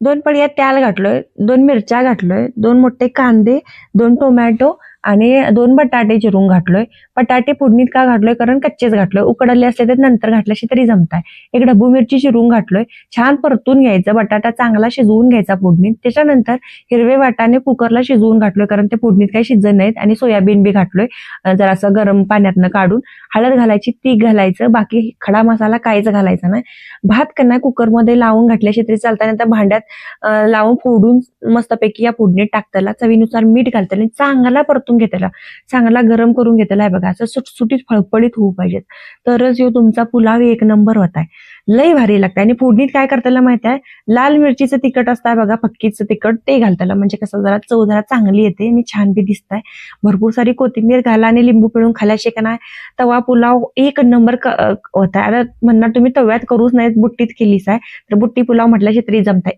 2 पळ्या तेल घातलोय, 2 मिरच्या घातलोय, 2 मोठे कांदे, 2 टोमॅटो आणि 2 बटाटे चिरून घातलोय. बटाटे फोडणीत का घातलोय कारण कच्चेच घातलोय. उकडले असले तर नंतर घातल्याशी तरी जमताय. एक ढबू मिरची चिरून घातलोय. छान परतून घ्यायचं. बटाटा चांगला शिजवून घ्यायचा फोडणीत. त्याच्यानंतर हिरवे वाटाणे कुकरला शिजवून घातलोय कारण ते फोडणीत काही शिजत नाहीत आणि सोयाबीन बी घातलोय जरासं गरम पाण्यातनं काढून. हळद घालायची, तीख घालायचं, बाकी खडा मसाला काहीच घालायचा नाही. भात कणा कुकरमध्ये लावून घातल्याशी तरी चालतं. नंतर भांड्यात लावून फोडून मस्तपैकी या फोडणीत टाकताला. चवीनुसार मीठ घालताला. चांगला परतून घेताला. चांगला गरम करून घेताला. बघा असं सुटसुटीत फळफळीत होऊ पाहिजेत. तरच ह्यो तुमचा पुलाव एक नंबर होताय. लय भारी लागतंय. आणि फोडणीत काय करताला माहिती आहे, लाल मिरचीचं तिखट असतं बघा, फक्कीचं तिखट ते घालताला. म्हणजे कसं जरा चव जरा चांगली येते आणि छान बी दिसताय. भरपूर सारी कोथिंबीर घाला आणि लिंबू पिळून खाल्याशी का नाही तवा पुलाव एक नंबर होताय. आता म्हणणार तुम्ही तव्यात करूच नाहीत, बुट्टीत केलीच आहे, तर बुट्टी पुलाव म्हटल्याशी तरी जमताय.